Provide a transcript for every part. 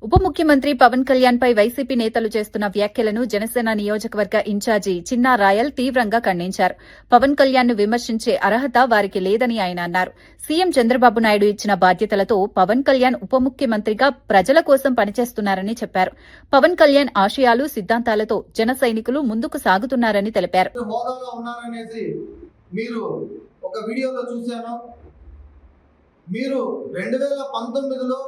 ఉప ముఖ్యమంత్రి పవన్ కళ్యాణ్ పై వైసీపీ నేతలు చేస్తున్న వ్యాఖ్యలను జనసేన నియోజకవర్గ ఇన్ఛార్జి చిన్నా రాయల్ తీవ్రంగా ఖండించారు. పవన్ కళ్యాణ్ ను విమర్శించే అర్హత వారికి లేదని ఆయన అన్నారు. సీఎం చంద్రబాబు నాయుడు ఇచ్చిన బాధ్యతలతో పవన్ కళ్యాణ్ ఉప ముఖ్యమంత్రిగా ప్రజల కోసం పనిచేస్తున్నారని చెప్పారు. పవన్ కళ్యాణ్ ఆశయాలు, సిద్ధాంతాలతో జన సైనికులు ముందుకు సాగుతున్నారని తెలిపారు. మీరు 2019లో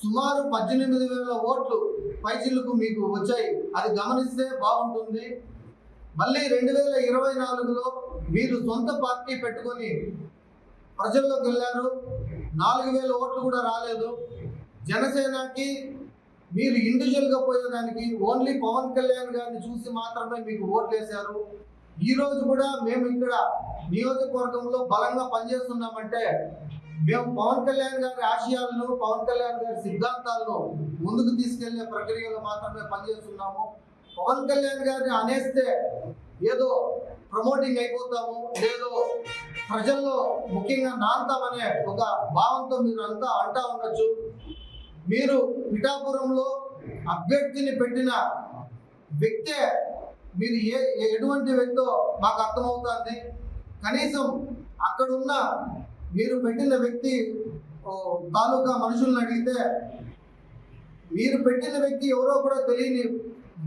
సుమారు 18,000 ఓట్లు పైచిలకు మీకు వచ్చాయి. అది గమనిస్తే బాగుంటుంది. మళ్ళీ 2024లో మీరు సొంత పార్టీ పెట్టుకొని ప్రజల్లోకి వెళ్ళారు. 4,000 ఓట్లు కూడా రాలేదు. జనసేనకి మీరు ఇండివిజువల్గా పోయేదానికి ఓన్లీ పవన్ కళ్యాణ్ గారిని చూసి మాత్రమే మీకు ఓట్లు వేశారు. ఈ రోజు కూడా మేము ఇక్కడ నియోజకవర్గంలో బలంగా పనిచేస్తున్నామంటే మేము పవన్ కళ్యాణ్ గారి ఆశయాలను, పవన్ కళ్యాణ్ గారి సిద్ధాంతాలను ముందుకు తీసుకెళ్లే ప్రక్రియలో మాత్రమే పనిచేస్తున్నాము. పవన్ కళ్యాణ్ గారిని అనేస్తే ఏదో ప్రమోటింగ్ అయిపోతాము, లేదో ప్రజల్లో ముఖ్యంగా నాంతామనే ఒక భావంతో మీరు అంతా అంటా ఉండొచ్చు. మీరు పిఠాపురంలో అభ్యర్థిని పెట్టిన వ్యక్తే మీరు ఎటువంటి వ్యక్తో మాకు అర్థమవుతుంది. కనీసం అక్కడున్న మీరు పెట్టిన వ్యక్తి తాలూకా మనుషులను అడిగితే మీరు పెట్టిన వ్యక్తి ఎవరో కూడా తెలియని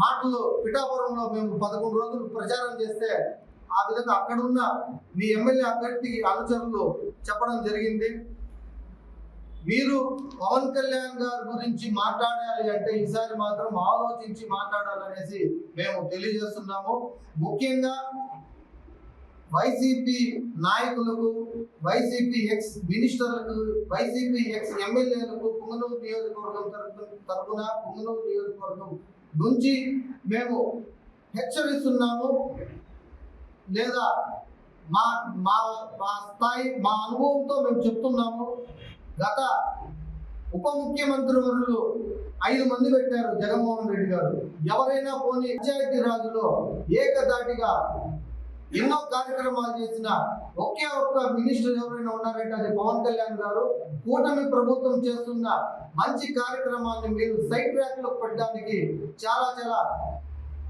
మాటలు పిఠాపురంలో మేము 11 రోజులు ప్రచారం చేస్తే ఆ విధంగా అక్కడున్న మీ ఎమ్మెల్యే అభ్యర్థికి అనుచరులు చెప్పడం జరిగింది. మీరు పవన్ కళ్యాణ్ గారి గురించి మాట్లాడాలి అంటే ఈసారి మాత్రం ఆలోచించి మాట్లాడాలనేసి మేము తెలియజేస్తున్నాము. ముఖ్యంగా వైసీపీ నాయకులకు, వైసీపీ ఎక్స్ మినిస్టర్లకు, వైసీపీ ఎక్స్ ఎమ్మెల్యేలకు పుంగనూరు నియోజకవర్గం తరఫున పుంగనూరు నియోజకవర్గం నుంచి మేము హెచ్చరిస్తున్నాము. లేదా మా మా మా స్థాయి, మా అనుభవంతో మేము చెప్తున్నాము. గత ఉప ముఖ్యమంత్రి వర్యులు 5 మంది పెట్టారు జగన్మోహన్ రెడ్డి గారు. ఎవరైనా పోనీ పంచాయతీ రాజులో ఏకదాటిగా ఎన్నో కార్యక్రమాలు చేసిన ఒకే ఒక్క మినిస్టర్ ఎవరైనా ఉన్నారంటే అది పవన్ కళ్యాణ్ గారు. కూటమి ప్రభుత్వం చేస్తున్న మంచి కార్యక్రమాన్ని మీరు సైడ్ ట్రాక్ లో పెట్టడానికి చాలా చాలా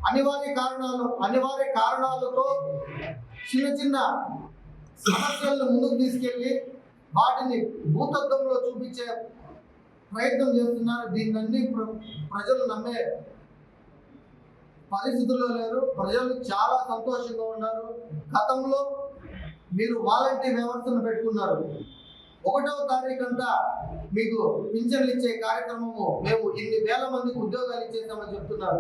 అనివార్య కారణాలతో చిన్న చిన్న సమస్యలను ముందుకు తీసుకెళ్లి వాటిని భూతత్వంలో చూపించే ప్రయత్నం చేస్తున్నారు. దీన్ని ప్రజలు నమ్మే పరిస్థితుల్లో లేరు. ప్రజలు చాలా సంతోషంగా ఉన్నారు. గతంలో మీరు వాలంటీర్ వ్యవస్థను పెట్టుకున్నారు. 1వ తారీఖు అంతా మీకు పింఛన్లు ఇచ్చే కార్యక్రమము మేము ఇన్ని వేల మందికి ఉద్యోగాలు ఇచ్చేసామని చెప్తున్నారు.